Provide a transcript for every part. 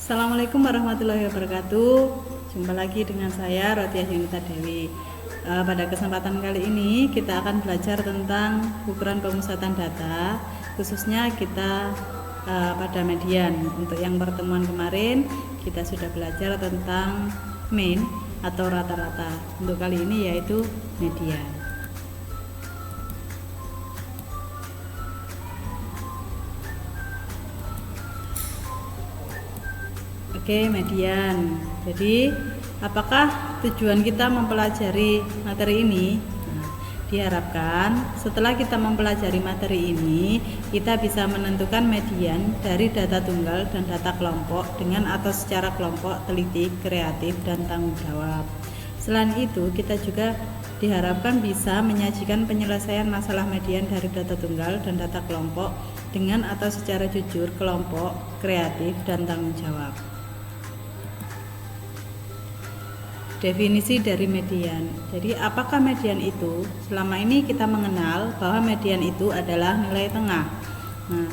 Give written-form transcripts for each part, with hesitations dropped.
Assalamualaikum warahmatullahi wabarakatuh. Jumpa lagi dengan saya Rotiah Yunita Dewi. Pada kesempatan kali ini kita akan belajar tentang ukuran pemusatan data, khususnya kita pada median. Untuk yang pertemuan kemarin kita sudah belajar tentang mean atau rata-rata. Untuk kali ini yaitu median. Oke, median. Jadi, apakah tujuan kita mempelajari materi ini? Diharapkan setelah kita mempelajari materi ini, kita bisa menentukan median dari data tunggal dan data kelompok dengan atau secara kelompok, teliti, kreatif, dan tanggung jawab. Selain itu, kita juga diharapkan bisa menyajikan penyelesaian masalah median dari data tunggal dan data kelompok dengan atau secara jujur, kelompok, kreatif, dan tanggung jawab. Definisi dari median. Jadi apakah median itu? Selama ini kita mengenal bahwa median itu adalah nilai tengah. Nah,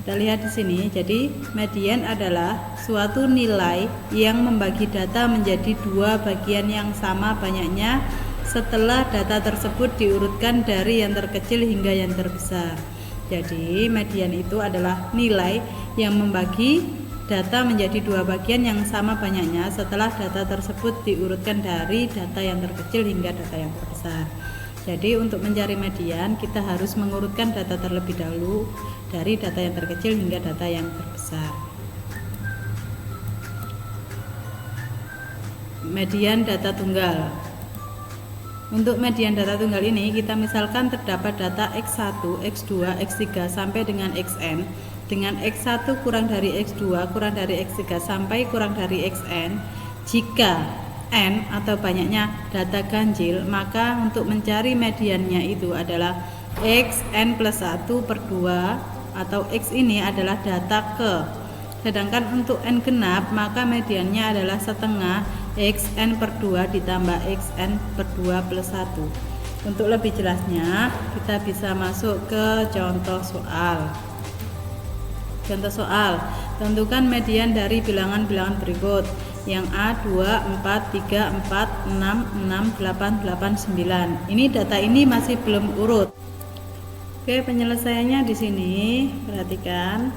kita lihat di sini. Jadi median adalah suatu nilai yang membagi data menjadi dua bagian yang sama banyaknya setelah data tersebut diurutkan dari yang terkecil hingga yang terbesar. Jadi median itu adalah nilai yang membagi data menjadi dua bagian yang sama banyaknya setelah data tersebut diurutkan dari data yang terkecil hingga data yang terbesar. Jadi untuk mencari median kita harus mengurutkan data terlebih dahulu dari data yang terkecil hingga data yang terbesar. Median data tunggal. Untuk median data tunggal ini kita misalkan terdapat data X1, X2, X3 sampai dengan Xn dengan X1 kurang dari X2 kurang dari X3 sampai kurang dari Xn. Jika N atau banyaknya data ganjil, maka untuk mencari mediannya itu adalah Xn plus 1 per 2 atau X ini adalah data ke. Sedangkan untuk N genap maka mediannya adalah setengah Xn per 2 ditambah Xn per 2 plus 1. Untuk lebih jelasnya kita bisa masuk ke contoh soal. Contoh soal, tentukan median dari bilangan-bilangan berikut yang A, 2, 4, 3, 4, 6, 6, 8, 8, 9. Ini data ini masih belum urut. Oke, penyelesaiannya di sini, perhatikan.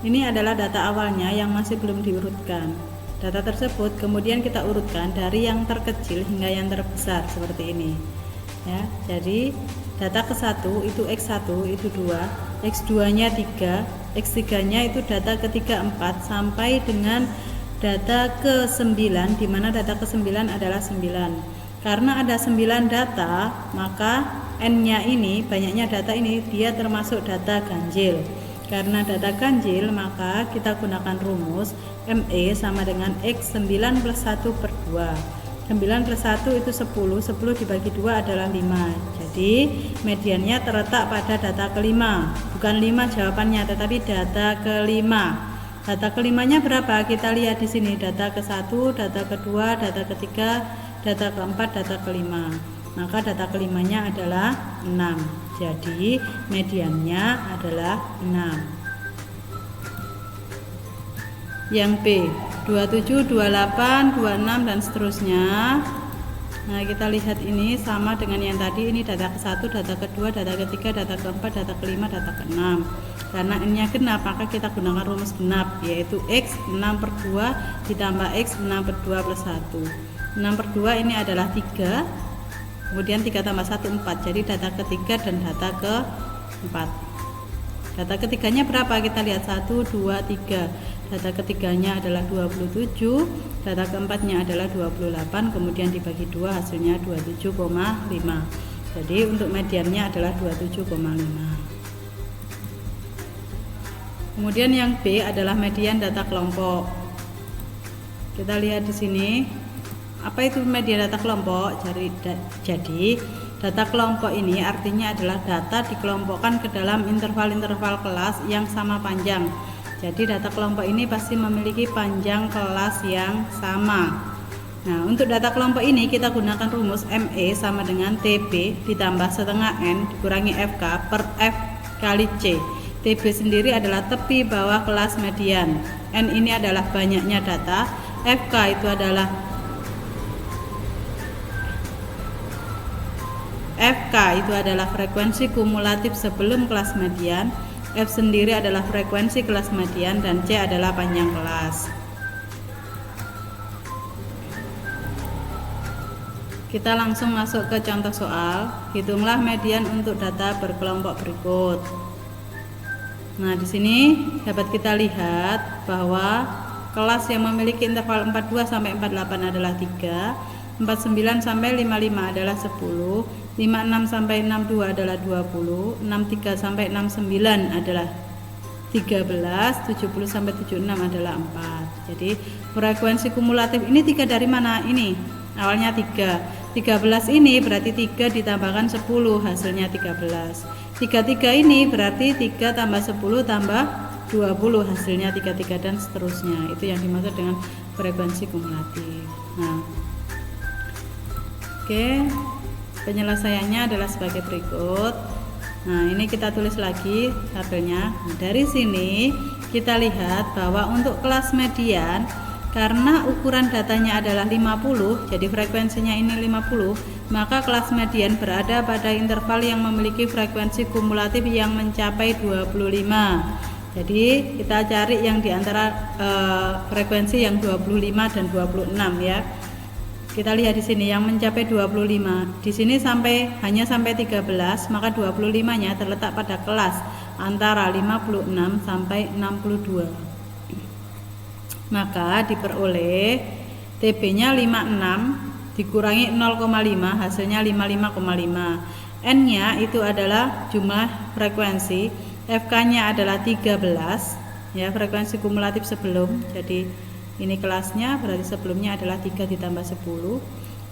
Ini adalah data awalnya yang masih belum diurutkan. Data tersebut kemudian kita urutkan dari yang terkecil hingga yang terbesar seperti ini. Ya, jadi data ke-1 itu X1 itu 2, X2-nya 3, X3-nya itu data ketiga 4 sampai dengan data ke-9 di mana data ke-9 adalah 9. Karena ada 9 data, maka N-nya ini, banyaknya data ini dia termasuk data ganjil. Karena data ganjil, maka kita gunakan rumus ME sama dengan X9 plus 1 per 2. 9 plus 1 itu 10, 10 dibagi 2 adalah 5. Jadi mediannya terletak pada data kelima. Bukan 5 jawabannya, tetapi data kelima. Data kelimanya berapa? Kita lihat di sini, data ke-1, data kedua, data ketiga, data keempat, data kelima. Maka data kelimanya adalah 6. Jadi mediannya adalah 6. Yang B 27, 28, 26 dan seterusnya. Nah, kita lihat ini sama dengan yang tadi. Ini data ke-1, data kedua, data ketiga, data keempat, data kelima, data ke-6. Karena N-nya genap, maka kita gunakan rumus genap, yaitu X 6 per 2 ditambah X 6 per 2 plus 1. 6 per 2 ini adalah 3, kemudian 3 tambah 1, 4. Jadi data ketiga dan data ke-4. Data ketiganya berapa? Kita lihat 1, 2, 3. Data ketiganya adalah 27, data keempatnya adalah 28, kemudian dibagi 2 hasilnya 27,5. Jadi untuk mediannya adalah 27,5. Kemudian yang B adalah median data kelompok. Kita lihat di sini. Apa itu median data kelompok? Jadi data kelompok ini artinya adalah data dikelompokkan ke dalam interval-interval kelas yang sama panjang. Jadi data kelompok ini pasti memiliki panjang kelas yang sama. Nah, untuk data kelompok ini kita gunakan rumus ME sama dengan TB ditambah setengah N dikurangi FK per F kali C. TB sendiri adalah tepi bawah kelas median. N ini adalah banyaknya data. FK itu adalah frekuensi kumulatif sebelum kelas median. F sendiri adalah frekuensi kelas median dan C adalah panjang kelas. Kita langsung masuk ke contoh soal. Hitunglah median untuk data berkelompok berikut. Nah, di sini dapat kita lihat bahwa kelas yang memiliki interval 42 sampai 48 adalah 3, 49 sampai 55 adalah 10, 56 sampai 62 adalah 20, 63 sampai 69 adalah 13, 70 sampai 76 adalah 4. Jadi frekuensi kumulatif ini 3 dari mana? Ini awalnya 3. 13 ini berarti 3 ditambahkan 10 hasilnya 13. 33 ini berarti 3 tambah 10 tambah 20 hasilnya 33 dan seterusnya. Itu yang dimaksud dengan frekuensi kumulatif. Nah, oke, penyelesaiannya adalah sebagai berikut. Nah, ini kita tulis lagi tabelnya. Nah, dari sini kita lihat bahwa untuk kelas median, karena ukuran datanya adalah 50, jadi frekuensinya ini 50, maka kelas median berada pada interval yang memiliki frekuensi kumulatif yang mencapai 25. Jadi kita cari yang diantara frekuensi yang 25 dan 26 ya. Kita lihat di sini yang mencapai 25. Di sini hanya sampai 13, maka 25-nya terletak pada kelas antara 56 sampai 62. Maka diperoleh TB-nya 56 dikurangi 0,5 hasilnya 55,5. N-nya itu adalah jumlah frekuensi, FK-nya adalah 13 ya, frekuensi kumulatif sebelum. Jadi ini kelasnya berarti sebelumnya adalah 3 ditambah 10.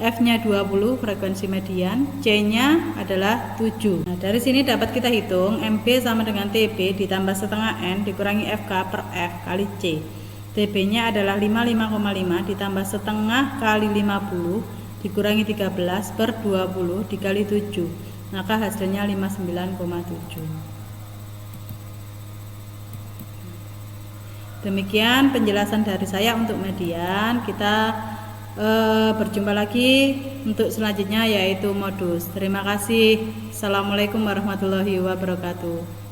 F-nya 20 frekuensi median, C-nya adalah 7. Nah, dari sini dapat kita hitung MB sama dengan TB ditambah setengah N dikurangi FK per F kali C. TB-nya adalah 55,5 ditambah setengah kali 50 dikurangi 13 per 20 dikali 7, maka hasilnya 59,7. Demikian penjelasan dari saya untuk median. Kita berjumpa lagi untuk selanjutnya yaitu modus. Terima kasih. Assalamualaikum warahmatullahi wabarakatuh.